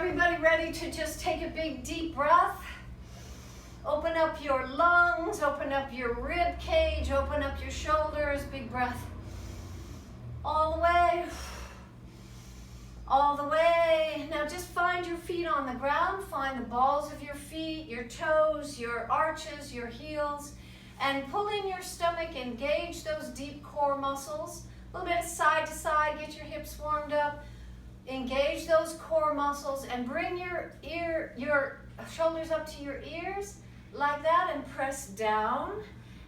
everybody ready to just take a big deep breath? Open up your lungs, open up your rib cage, open up your shoulders, big breath. All the way. All the way. Now just find your feet on the ground, find the balls of your feet, your toes, your arches, your heels, and pull in your stomach, engage those deep core muscles. A little bit side to side, get your hips warmed up. Engage those core muscles and bring your shoulders up to your ears like that and press down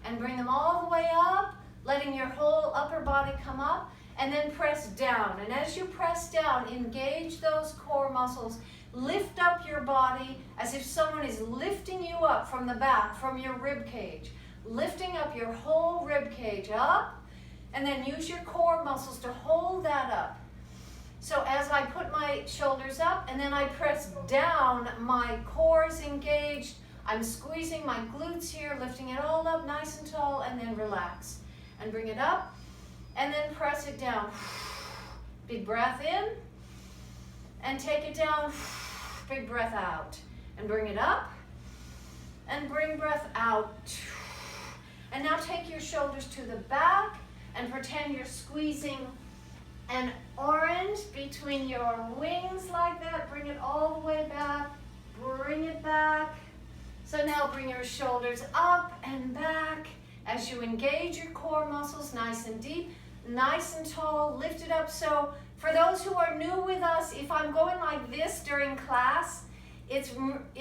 and bring them all the way up, letting your whole upper body come up, and then press down. And as you press down, engage those core muscles. Lift up your body as if someone is lifting you up from the back, from your rib cage. Lifting up your whole rib cage up, and then use your core muscles to hold that up. So as I put my shoulders up and then I press down, my core is engaged. I'm squeezing my glutes here, lifting it all up nice and tall, and then relax. And bring it up, and then press it down. Big breath in, and take it down. Big breath out. And bring it up, and bring breath out. And now take your shoulders to the back, and pretend you're squeezing an orange between your wings like that. Bring it all the way back. Bring it back. So now bring your shoulders up and back as you engage your core muscles nice and deep, nice and tall, lift it up. So for those who are new with us, if I'm going like this during class, it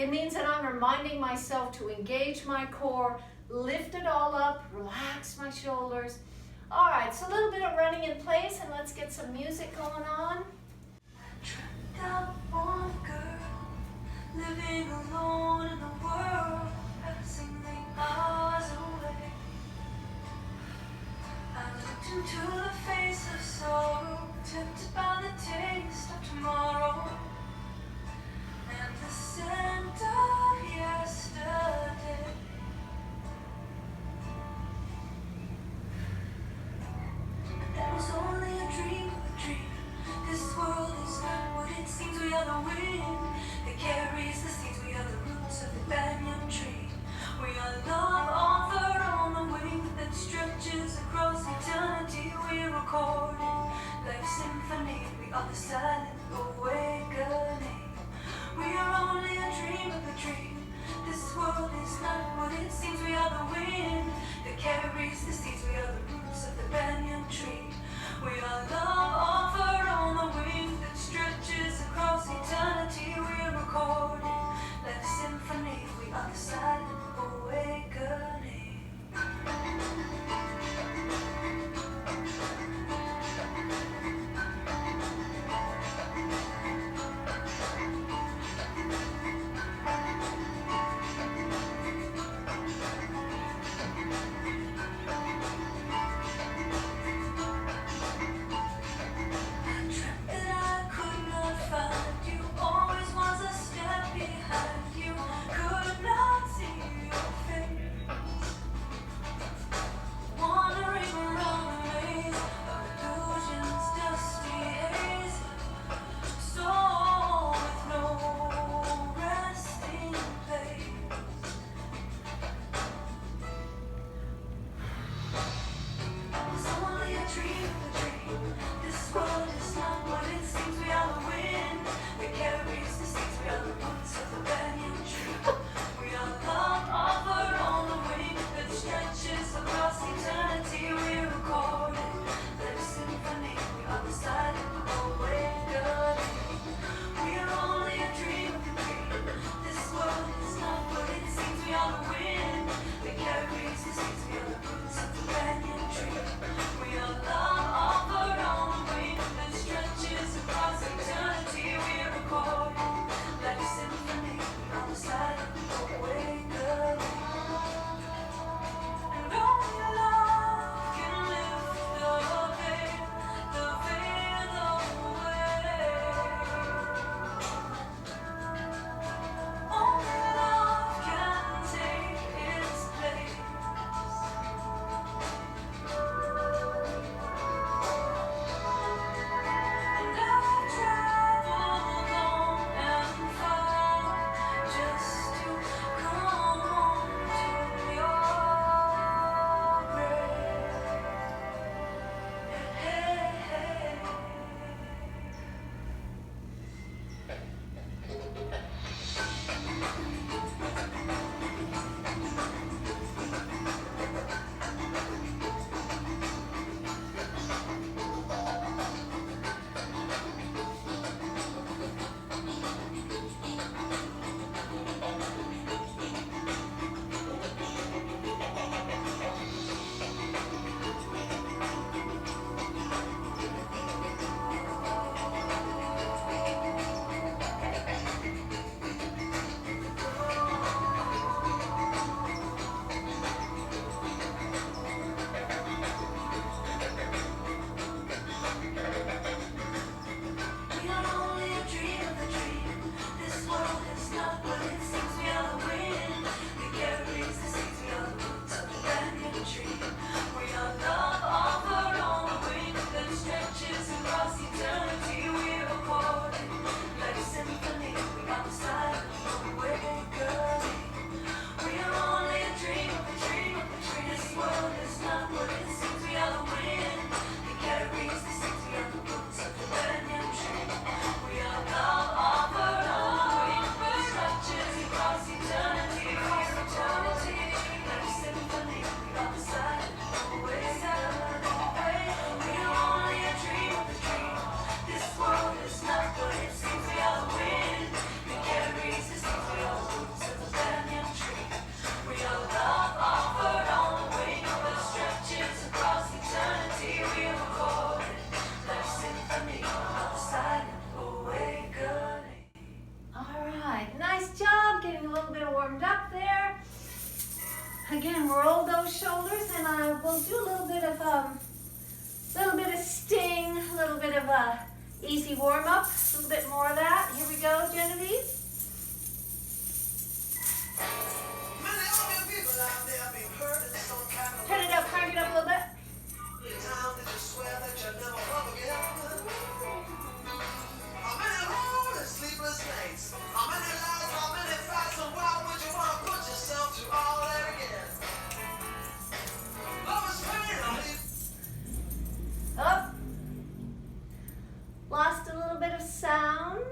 means that I'm reminding myself to engage my core, lift it all up, relax my shoulders. All right, so a little bit of running in place, and let's get some music going on. I dreamt of one girl living alone in the world, passing the hours away. I looked into the face of sorrow, tempted by the taste of tomorrow, and the scent of yesterday. That was only a dream of a dream. This world is not what it seems. We are the wind that carries the seeds. We are the roots of the banyan tree. We are love authored on the wing that stretches across eternity. We are recording life's symphony. We are the silent awakening. We are only a dream of a dream. This world is not what it seems. We are the wind that carries the seeds. We are the roots of the banyan tree. We are love offered on the wing that stretches across eternity. We are recording life's symphony. We are the silent awakening. I dreamt that I could warmed up there. Again, roll those shoulders, and I will do a little bit of sting, a little bit of a easy warm up, a little bit more of that. Here we go, Genevieve. Turn it up, crank it up a little bit. Up. Lost a little bit of sound.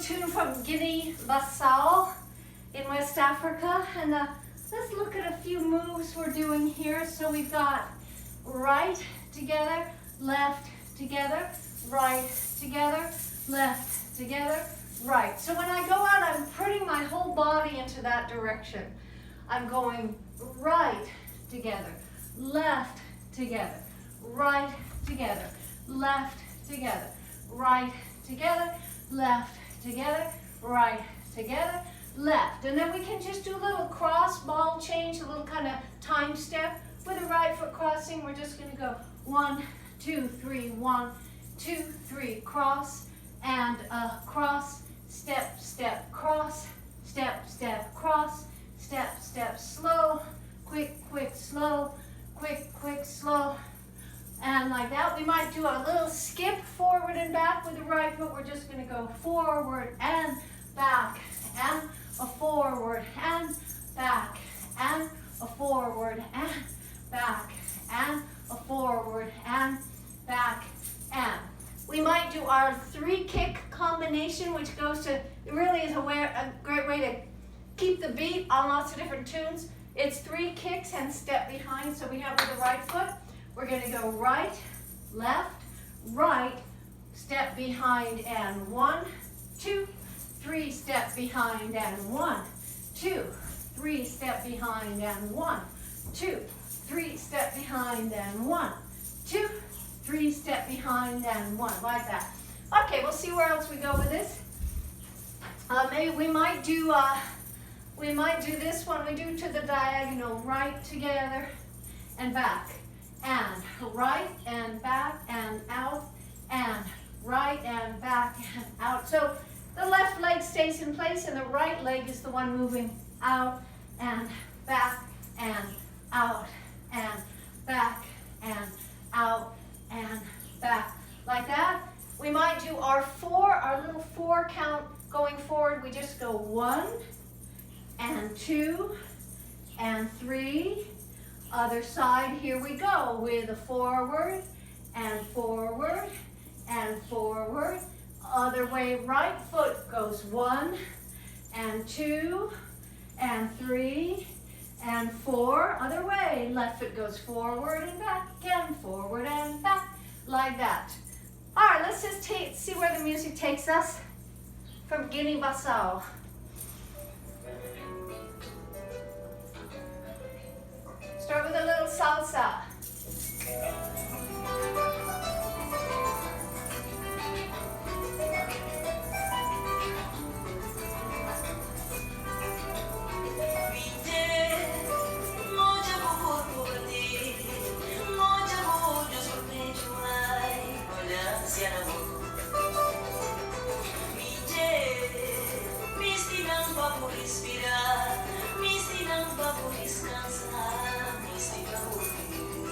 Tune from Guinea-Bissau in West Africa, and let's look at a few moves we're doing here. So we've got right together, left together, right together, left together, right. So when I go out, I'm putting my whole body into that direction. I'm going right together, left together, right together, left together, right together, left together, right together, left. And then we can just do a little cross ball change, a little kind of time step. With the right foot crossing, we're just going to go 1, 2, 3, 1, 2, 3, cross, and cross, step, step, cross, step, step, cross, step, step, slow, quick, quick, slow, quick, quick, slow, and like that. We might do a little skip forward and back with the right foot. We're just going to go forward and back and a forward and back and a forward and back and a forward and back and. We might do our 3-kick combination, which goes to, it really is a great way to keep the beat on lots of different tunes. It's 3 kicks and step behind. So we have with the right foot, we're going to go right, left, right, step behind and 1, 2, 3, step behind and 1, 2, 3, step behind and 1, 2, 3, step behind and 1, 2, 3, step behind and 1, like that. Okay, we'll see where else we go with this. Maybe we might do this one. We do to the diagonal, right together and back, and right and back and out, and right and back and out. So the left leg stays in place and the right leg is the one moving out and back and out and back and out and back, like that. We might do our little 4 count going forward. We just go 1 and 2 and 3. Other side, here we go with a forward and forward and forward. Other way, right foot goes 1 and 2 and 3 and 4. Other way, left foot goes forward and back and forward and back, like that. All right, let's just see where the music takes us from Guinea-Bissau. Start with a little salsa. Respirar, me ensinando a descansar, me ensina a ouvir.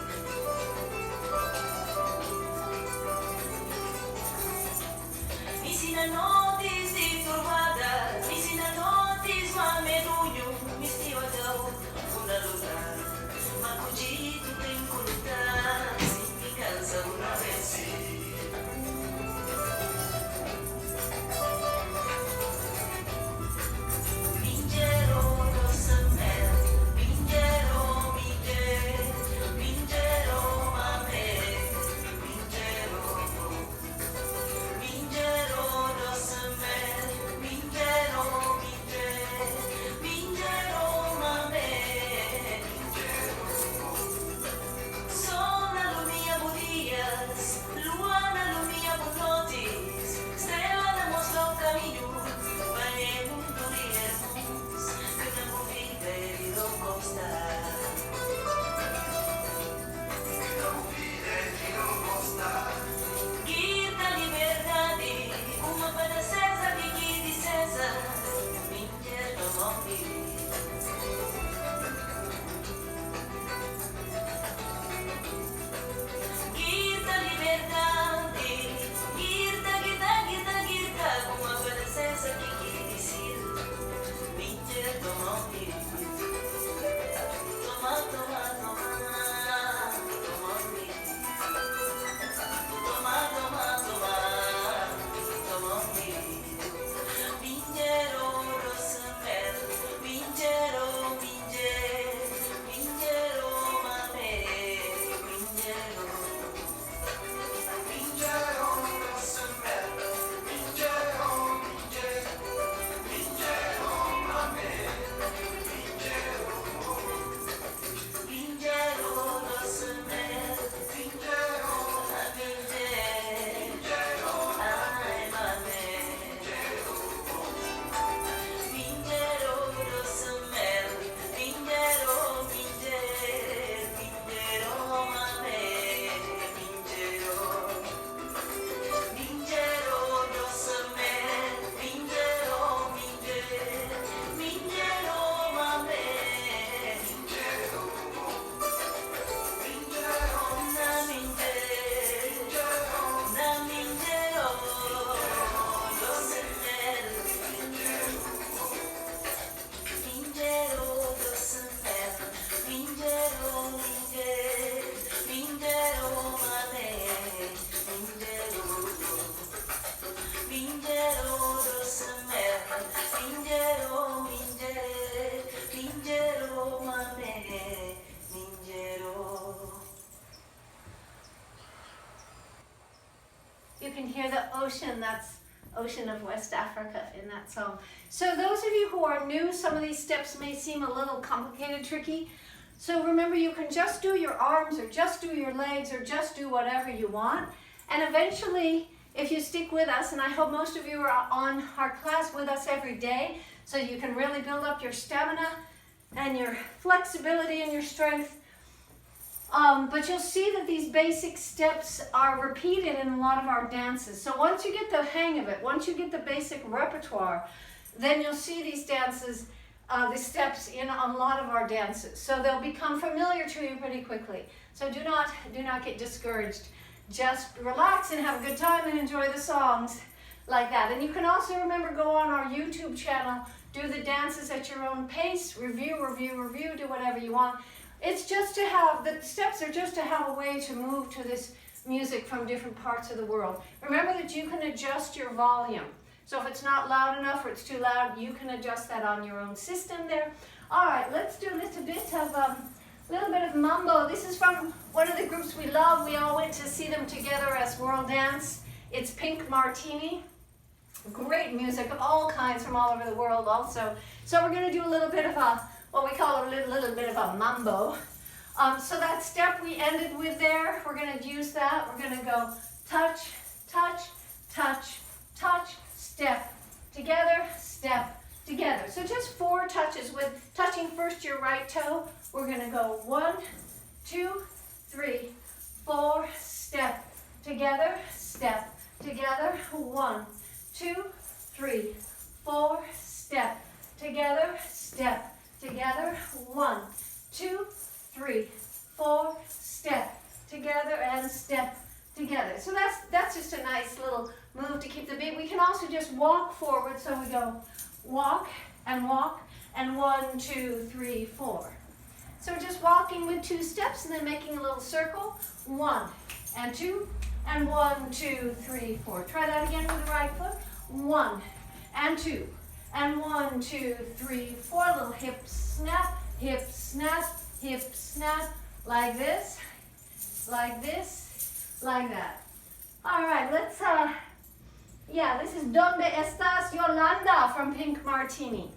you can hear the ocean. That's Ocean of West Africa in that song. So those of you who are new, some of these steps may seem a little complicated, tricky. So remember, you can just do your arms or just do your legs or just do whatever you want. And eventually, if you stick with us, and I hope most of you are on our class with us every day, so you can really build up your stamina and your flexibility and your strength. But you'll see that these basic steps are repeated in a lot of our dances. So once you get the hang of it, once you get the basic repertoire, then you'll see these dances, the steps in a lot of our dances. So they'll become familiar to you pretty quickly. So do not get discouraged. Just relax and have a good time and enjoy the songs like that. And you can also remember, go on our YouTube channel, do the dances at your own pace, review, do whatever you want. It's just to have, the steps are just to have a way to move to this music from different parts of the world. Remember that you can adjust your volume. So if it's not loud enough or it's too loud, you can adjust that on your own system there. All right, let's do a little bit of mambo. This is from one of the groups we love. We all went to see them together as World Dance. It's Pink Martini. Great music of all kinds from all over the world also. So we're going to do a little bit of what we call a little bit of a mambo. So that step we ended with there, we're going to use that. We're going to go touch, touch, touch, touch, step, together, step, together. So just 4 touches with touching first your right toe. We're going to go 1, 2, 3, 4, step, together, 1, 2, 3, 4, step, together, 1, 2, 3, 4, step, together, and step, together. So that's just a nice little move to keep the beat. We can also just walk forward, so we go walk, and 1, 2, 3, 4. So we're just walking with 2 steps and then making a little circle, 1 and 2, and 1, 2, 3, 4. Try that again with the right foot, 1 and 2, and 1, 2, 3, 4. Little hip snap, hip snap, hip snap, like this, like that. All right, let's, this is Donde Estás Yolanda from Pink Martini.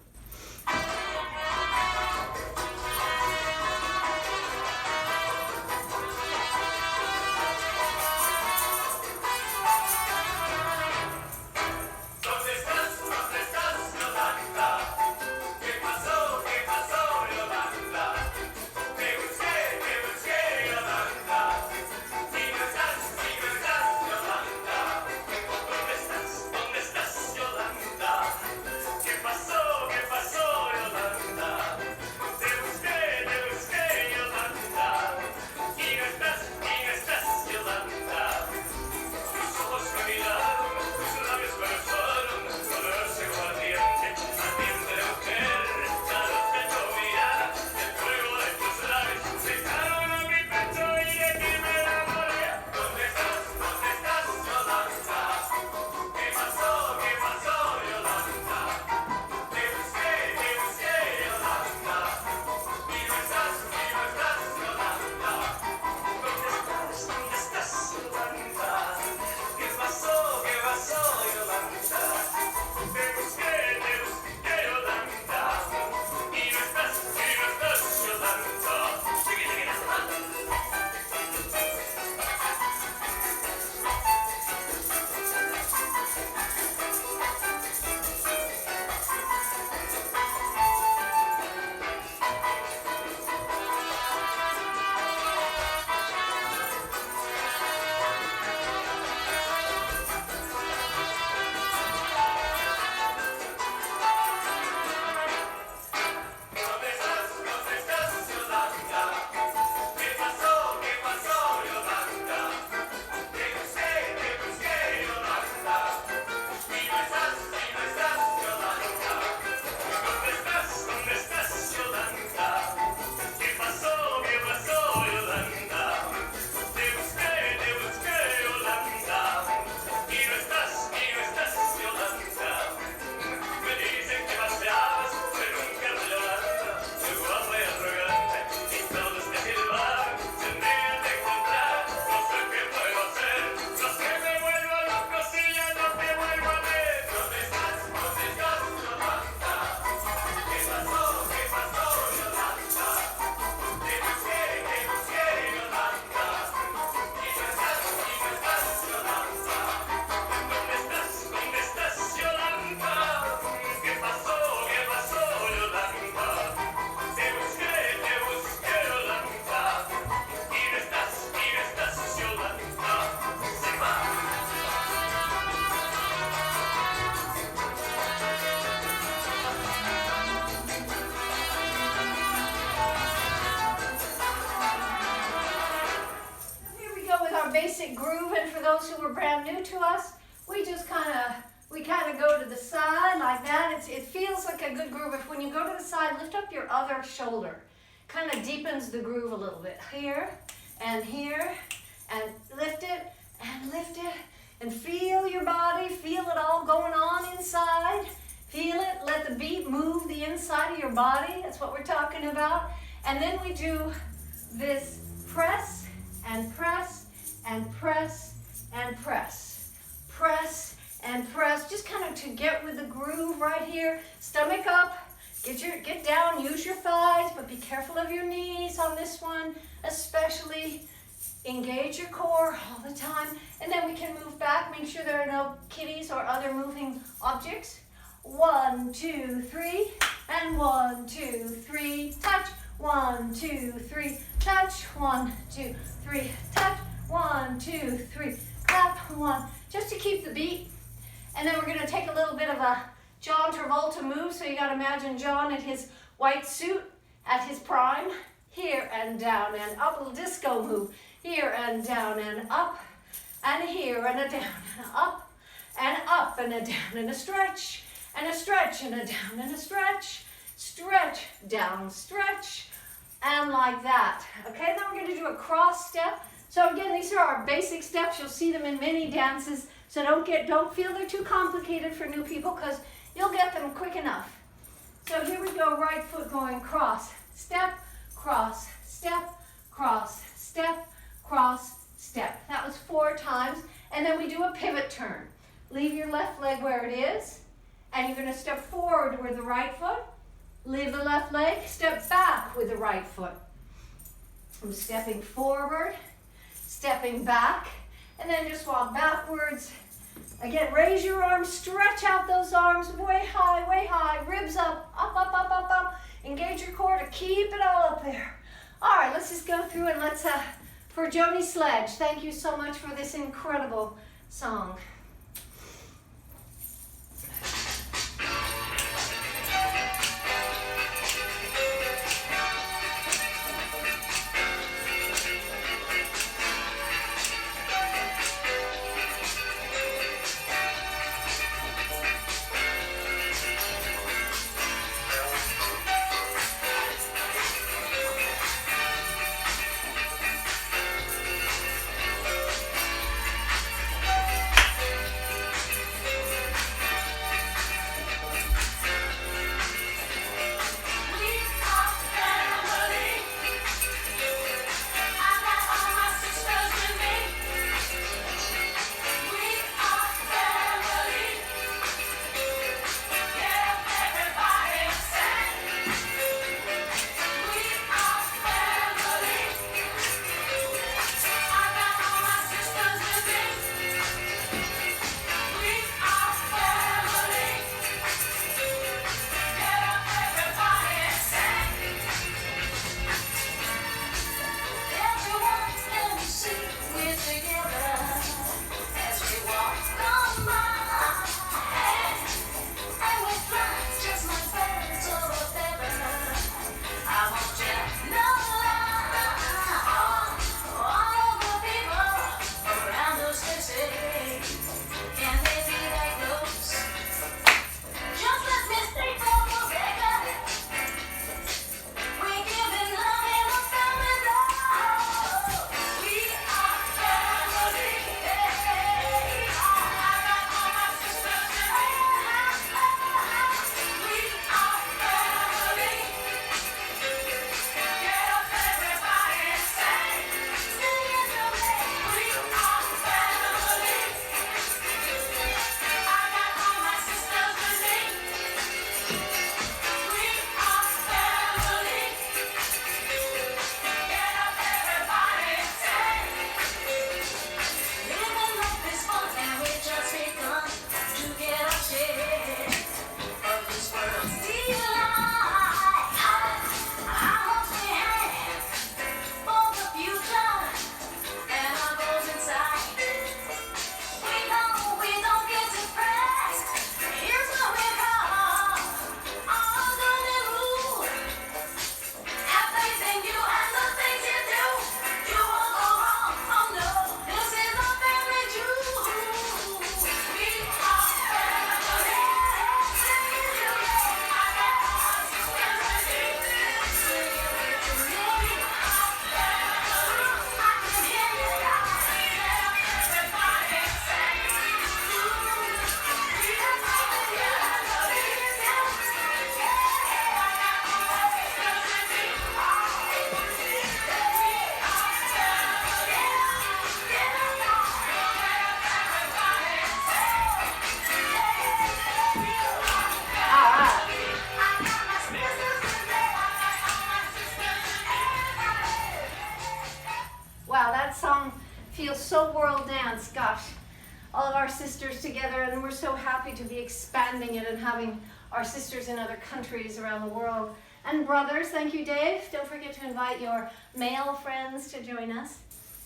basic groove, and for those who are brand new to us, we just kind of go to the side like that. It feels like a good groove. If when you go to the side, lift up your other shoulder. Kind of deepens the groove a little bit. Here, and lift it, and feel your body, feel it all going on inside. Feel it, let the beat move the inside of your body. That's what we're talking about. And then we do this press, and press, and press, and press. Press, and press, just kind of to get with the groove right here. Stomach up, get down, use your thighs, but be careful of your knees on this one, especially. Engage your core all the time, and then we can move back. Make sure there are no kitties or other moving objects. 1, 2, 3, and 1, 2, 3, touch. 1, 2, 3, touch. 1, 2, 3, touch. 1, 2, 3, clap. 1, just to keep the beat. And then we're going to take a little bit of a John Travolta move. So you got to imagine John in his white suit at his prime. Here and down and up, a little disco move. Here and down and up, and here and a down and up and a down and a stretch, and a stretch and a down and a stretch, stretch, down, stretch, and like that. Okay, then we're going to do a cross step. So again, these are our basic steps. You'll see them in many dances. So don't feel they're too complicated for new people, because you'll get them quick enough. So here we go, right foot going cross, step, cross, step, cross, step, cross, step. That was 4 times. And then we do a pivot turn. Leave your left leg where it is, and you're going to step forward with the right foot. Leave the left leg, step back with the right foot. I'm stepping forward, stepping back, and then just walk backwards. Again, raise your arms, stretch out those arms way high, ribs up, up, up, up, up, up. Engage your core to keep it all up there. All right, let's just go through and let's, for Joni Sledge, thank you so much for this incredible song. Feels so world dance, gosh. All of our sisters together, and we're so happy to be expanding it and having our sisters in other countries around the world. And brothers, thank you, Dave. Don't forget to invite your male friends to join us.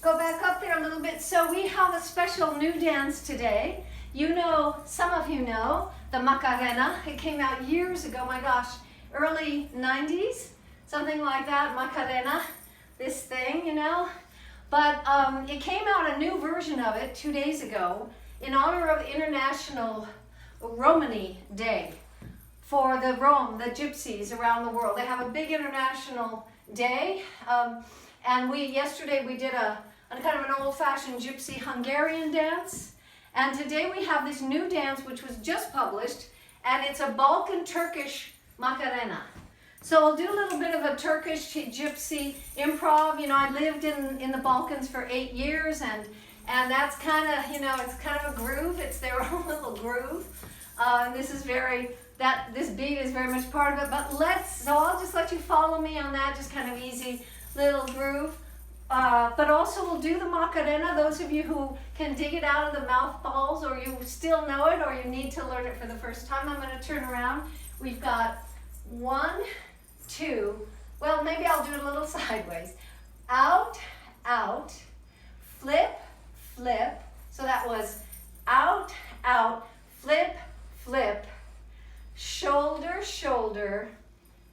Go back up there a little bit. So we have a special new dance today. You know, some of you know, the Macarena. It came out years ago, my gosh, early 90s, something like that, Macarena, this thing, you know. But it came out a new version of it 2 days ago in honor of International Romani Day for the Rome, the gypsies around the world. They have a big international day. And yesterday we did a kind of an old-fashioned gypsy Hungarian dance. And today we have this new dance which was just published, and it's a Balkan Turkish Macarena. So I'll do a little bit of a Turkish gypsy improv. You know, I lived in the Balkans for 8 years, and that's kind of, you know, it's kind of a groove. It's their own little groove. And this beat is very much part of it. So I'll just let you follow me on that, just kind of easy little groove. But also we'll do the Macarena. Those of you who can dig it out of the mouth balls, or you still know it, or you need to learn it for the first time. I'm going to turn around. We've got 1, 2, well, maybe I'll do it a little sideways. Out, out, flip, flip. So that was out, out, flip, flip, shoulder, shoulder.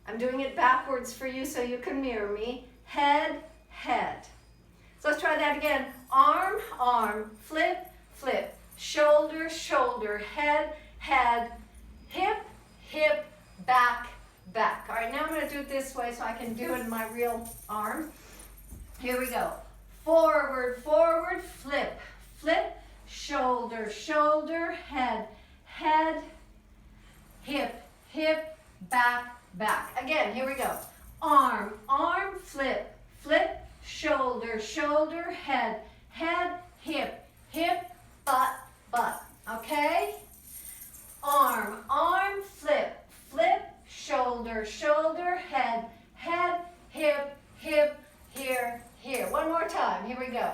I'm doing it backwards for you so you can mirror me. Head, head. So let's try that again. Arm, arm, flip, flip, shoulder, shoulder, head, head, hip, hip, back, back. All right, now I'm going to do it this way so I can do it in my real arm. Here we go. Forward, forward, flip, flip, shoulder, shoulder, head, head, hip, hip, back, back. Again, here we go. Arm, arm, flip, flip, shoulder, shoulder, head, head, hip, hip, butt, butt. Okay? Arm, arm, flip, flip, shoulder, shoulder, head, head, hip, hip, here, here. One more time. Here we go.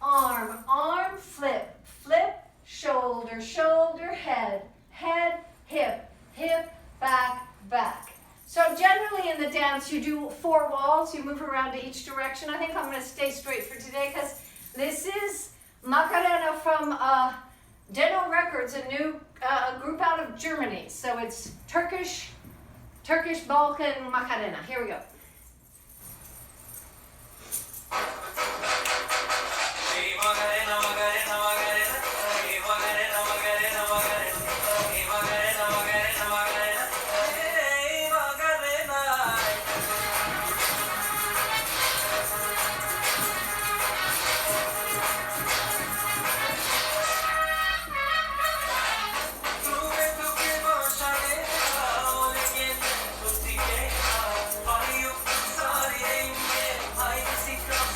Arm, arm, flip, flip, shoulder, shoulder, head, head, hip, hip, back, back. So generally in the dance you do 4 walls. You move around to each direction. I think I'm going to stay straight for today because this is Macarena from Deno Records, a new group out of Germany. So it's Turkish Balkan Macarena. Here we go. Haydi sikram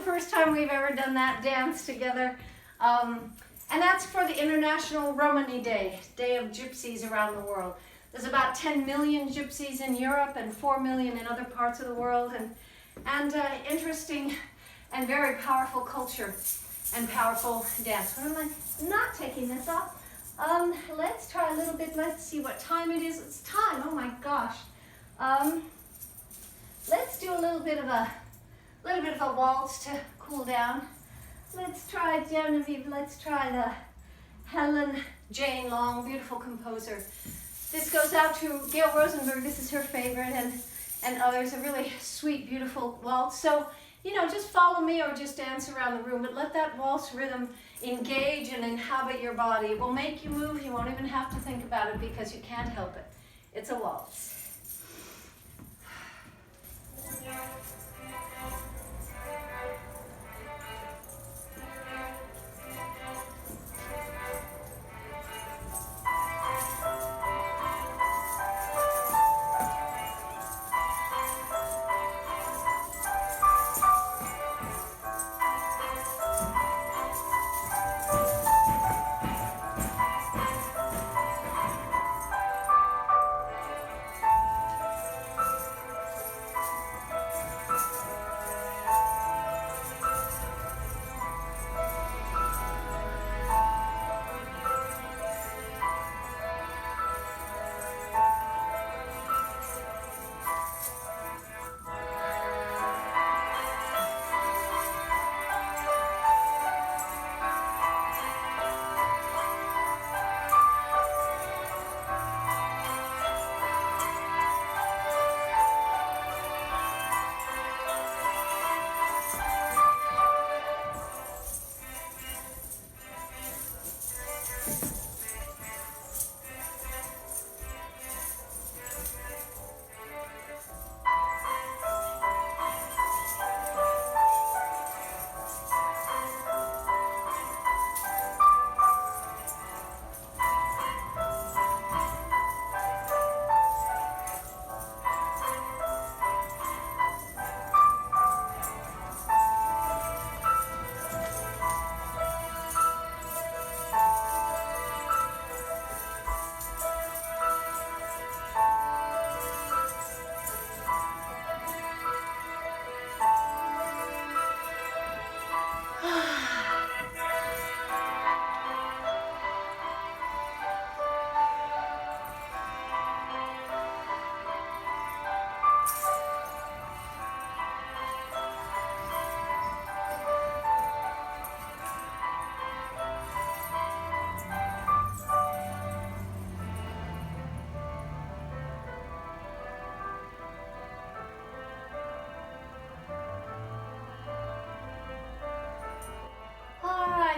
First time we've ever done that dance together. And that's for the International Romany Day, Day of Gypsies around the world. There's about 10 million gypsies in Europe and 4 million in other parts of the world, and interesting and very powerful culture and powerful dance. What am I not taking this off? Let's try a little bit. Let's see what time it is. It's time. Oh my gosh. Let's do a little bit of a waltz to cool down. Let's try Genevieve. Let's try the Helen Jane Long, beautiful composer. This goes out to Gail Rosenberg. This is her favorite, and others. A really sweet, beautiful waltz. So, you know, just follow me or just dance around the room, but let that waltz rhythm engage and inhabit your body. It will make you move. You won't even have to think about it because you can't help it. It's a waltz.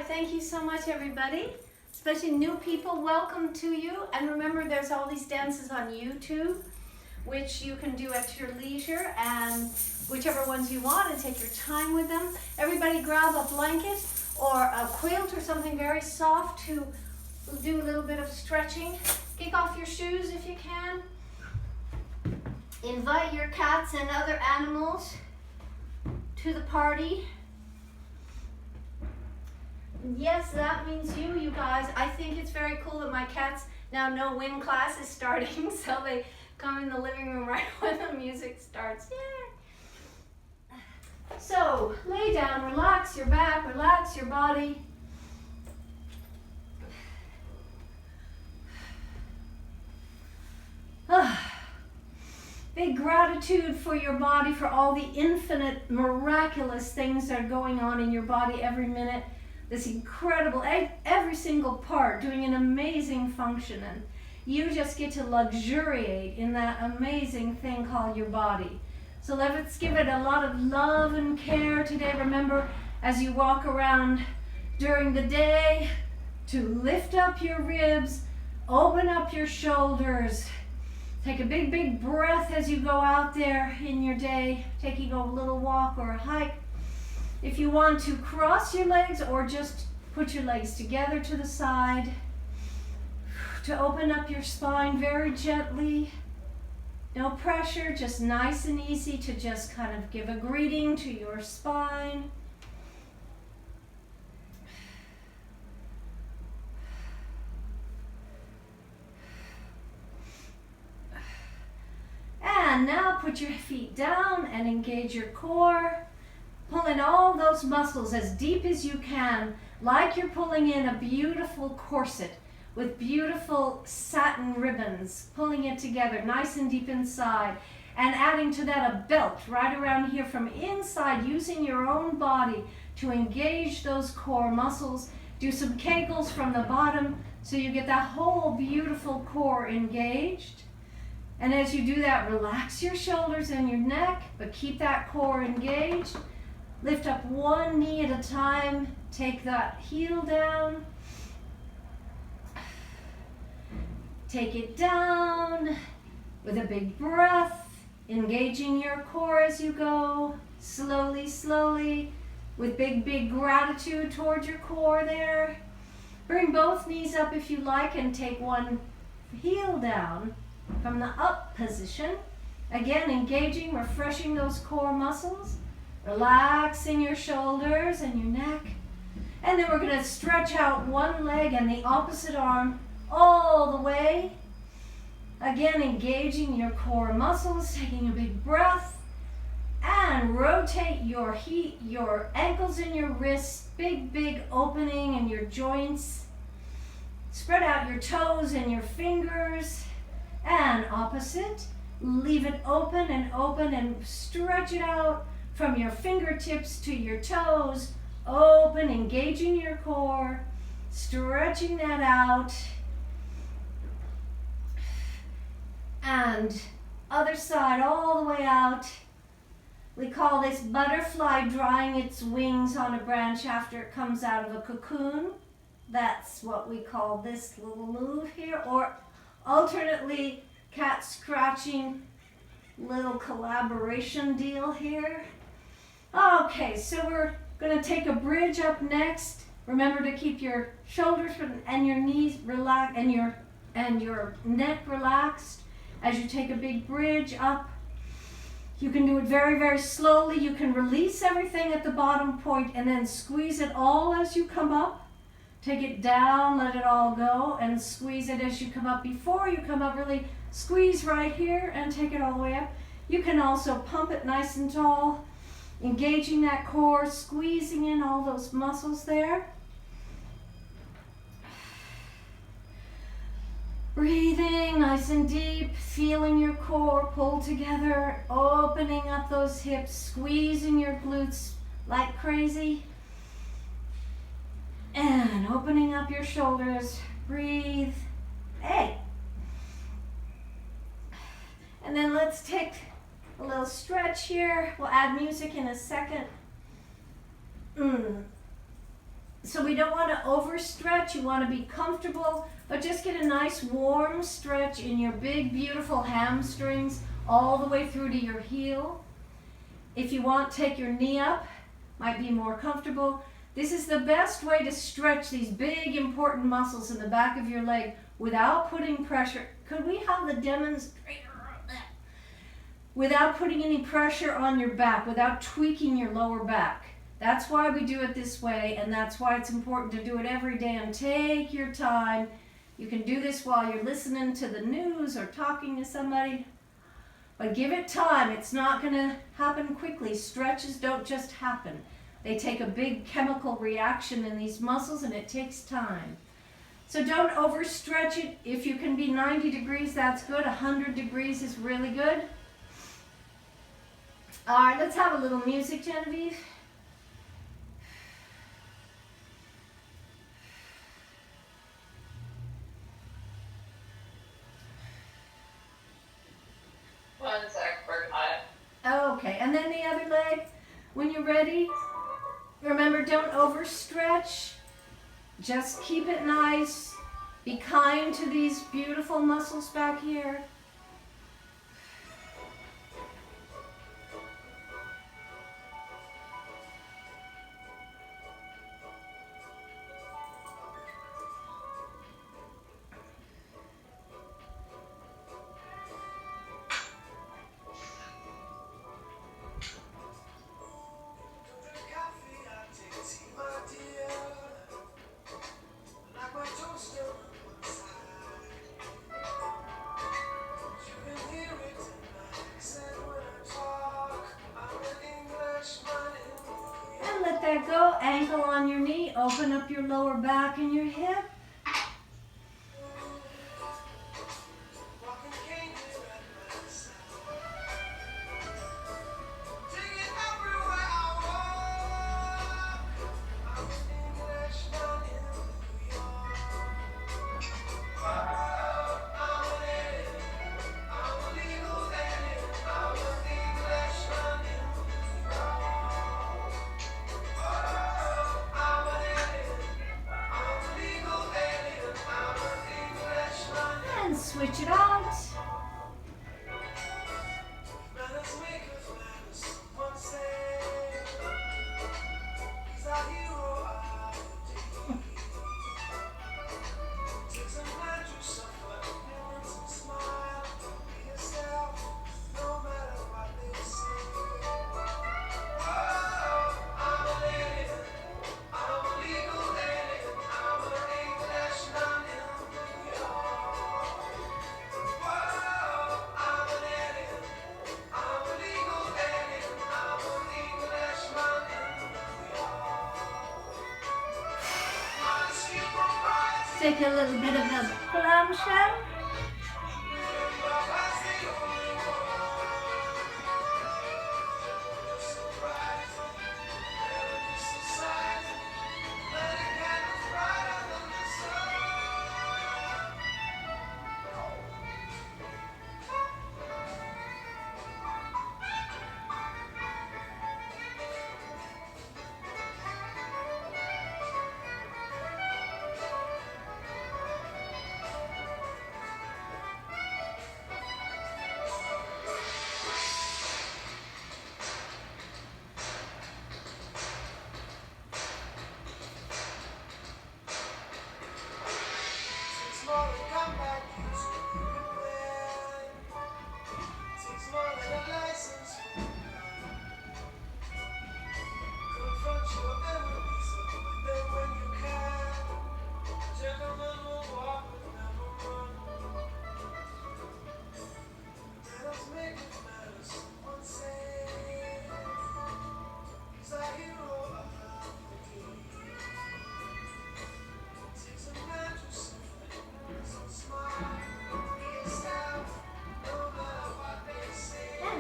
Thank you so much, everybody, especially new people. Welcome to you. And remember, there's all these dances on YouTube, which you can do at your leisure, and whichever ones you want, and take your time with them. Everybody grab a blanket or a quilt or something very soft to do a little bit of stretching. Kick off your shoes if you can. Invite your cats and other animals to the party. Yes, that means you guys. I think it's very cool that my cats now know when class is starting, so they come in the living room right when the music starts. Yay! So, lay down, relax your back, relax your body. Big gratitude for your body, for all the infinite, miraculous things that are going on in your body every minute. This incredible, every single part doing an amazing function, and you just get to luxuriate in that amazing thing called your body. So let's give it a lot of love and care today. Remember, as you walk around during the day, to lift up your ribs, open up your shoulders. Take a big, big breath as you go out there in your day, taking a little walk or a hike. If you want to cross your legs or just put your legs together to the side, to open up your spine very gently. No pressure, just nice and easy to just kind of give a greeting to your spine. And now put your feet down and engage your core. Pull in all those muscles as deep as you can, like you're pulling in a beautiful corset with beautiful satin ribbons, pulling it together nice and deep inside, and adding to that a belt right around here from inside, using your own body to engage those core muscles. Do some kegels from the bottom so you get that whole beautiful core engaged. And as you do that, relax your shoulders and your neck, but keep that core engaged. Lift up one knee at a time. Take that heel down. Take it down with a big breath, engaging your core as you go. Slowly, slowly, with big, big gratitude towards your core there. Bring both knees up if you like and take one heel down from the up position. Again, engaging, refreshing those core muscles. Relaxing your shoulders and your neck. And then we're going to stretch out one leg and the opposite arm all the way. Again, engaging your core muscles, taking a big breath. And rotate your ankles and your wrists. Big, big opening in your joints. Spread out your toes and your fingers. And opposite. Leave it open and stretch it out from your fingertips to your toes. Open, engaging your core, stretching that out. And other side all the way out. We call this butterfly drying its wings on a branch after it comes out of a cocoon. That's what we call this little move here. Or alternately, cat scratching, little collaboration deal here. Okay, so we're going to take a bridge up next. Remember to keep your shoulders and your knees relaxed and your neck relaxed as you take a big bridge up. You can do it very, very slowly. You can release everything at the bottom point and then squeeze it all as you come up. Take it down, let it all go, and squeeze it as you come up. Before you come up, really squeeze right here and take it all the way up. You can also pump it nice and tall, engaging that core, squeezing in all those muscles there. Breathing nice and deep, feeling your core pull together, opening up those hips, squeezing your glutes like crazy. And opening up your shoulders, breathe. Hey. And then let's take a little stretch here. We'll add music in a second. So we don't want to overstretch. You want to be comfortable, but just get a nice warm stretch in your big, beautiful hamstrings all the way through to your heel. If you want, take your knee up. Might be more comfortable. This is the best way to stretch these big, important muscles in the back of your leg without putting pressure. Could we have the demonstrator? Without putting any pressure on your back, without tweaking your lower back. That's why we do it this way, and that's why it's important to do it every day and take your time. You can do this while you're listening to the news or talking to somebody, but give it time. It's not going to happen quickly. Stretches don't just happen. They take a big chemical reaction in these muscles, and it takes time. So don't overstretch it. If you can be 90 degrees, that's good. 100 degrees is really good. All right, let's have a little music, Genevieve. One sec, working on it. Okay, and then the other leg. When you're ready, remember, don't overstretch. Just keep it nice. Be kind to these beautiful muscles back here. Let that go. Ankle on your knee. Open up your lower back and your hip. Switch it out. Take a little bit of a clamshell.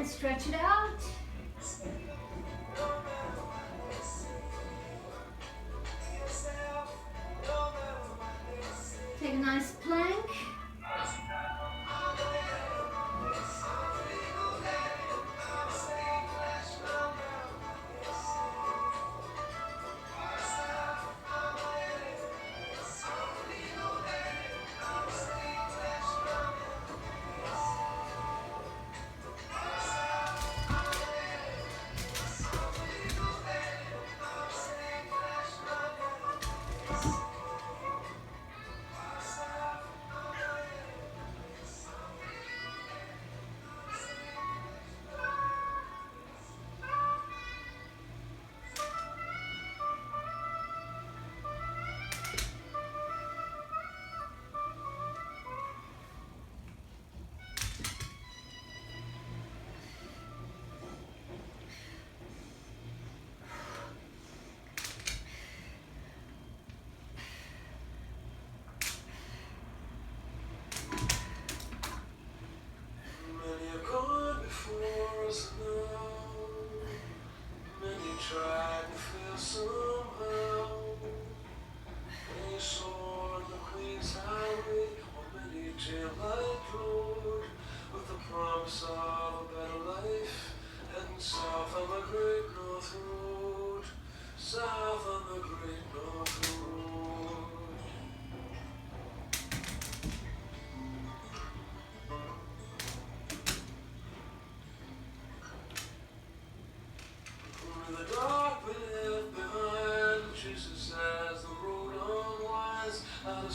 Stretch it out. Take a nice plank.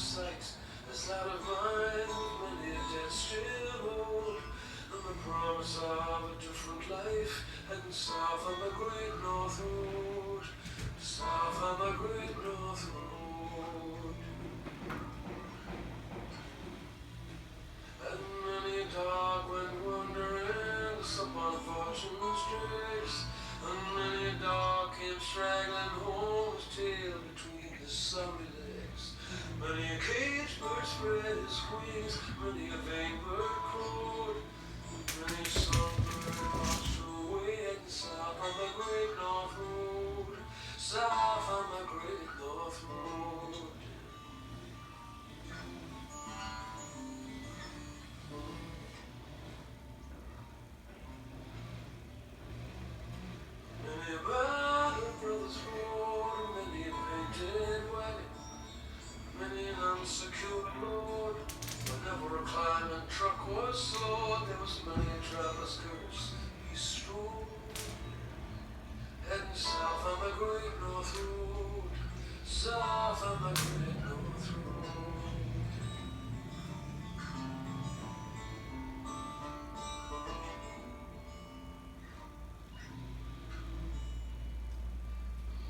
sight, this land of mine with many a debt still hold, and the promise of a different life, heading south on the great North Road, south on the great North Road. And many a dog went wandering upon fortune's trace, and many a dog came straggling home, his tail between his sorry legs. Many a caged bird spread his wings, many a vain bird crowed, many a songbird marched away, heading south on the great North Road, south on the great North Road. Many a band of brothers rode, many a painted wagon, many an unsecured load. Whenever a climbing truck was slowed, there was many a traveler's curse he strode, heading south on the great North Road, south on the great North Road.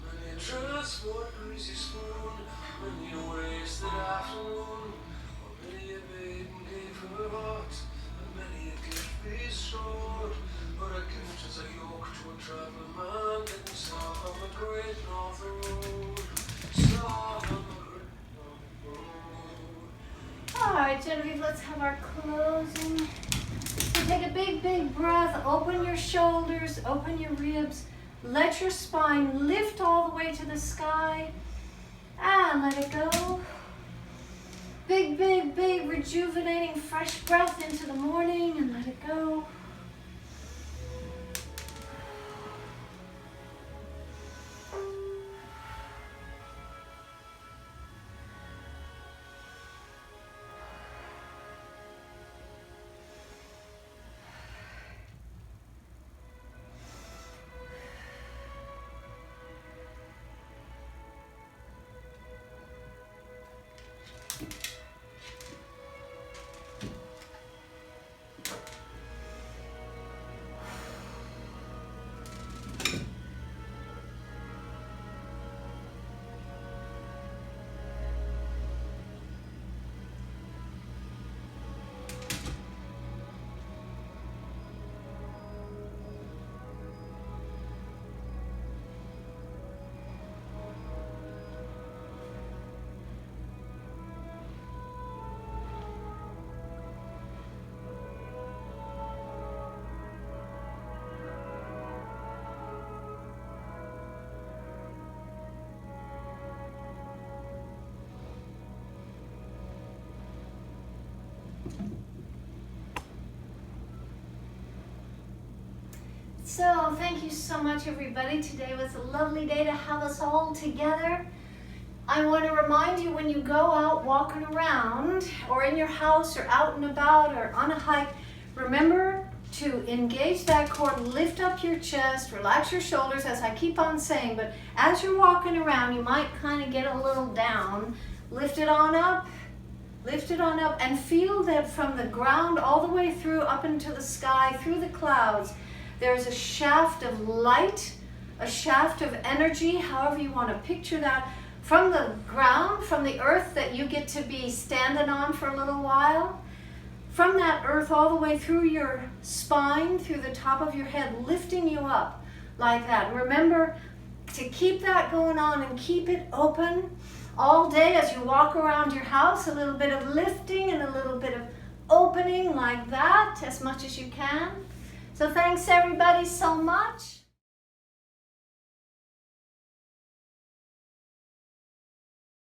Many a transport greasy spoon, many a wasted afternoon, or many a maiden gave her heart, and many a gift bestowed. But a gift is a yoke to a traveling man, heading south on the great North Road, south on the great North Road. All right, Genevieve, let's have our closing. So take a big, big breath. Open your shoulders, open your ribs. Let your spine lift all the way to the sky. And let it go. Big, big, big, rejuvenating, fresh breath into the morning and let it go. So thank you so much, everybody. Today was a lovely day to have us all together. I want to remind you, when you go out walking around or in your house or out and about or on a hike, remember to engage that core, lift up your chest, relax your shoulders, as I keep on saying. But as you're walking around, you might kind of get a little down. Lift it on up, and feel that from the ground all the way through up into the sky, through the clouds, there's a shaft of light, a shaft of energy, however you want to picture that, from the ground, from the earth that you get to be standing on for a little while. From that earth all the way through your spine, through the top of your head, lifting you up like that. And remember to keep that going on and keep it open all day as you walk around your house, a little bit of lifting and a little bit of opening like that, as much as you can. So thanks everybody so much.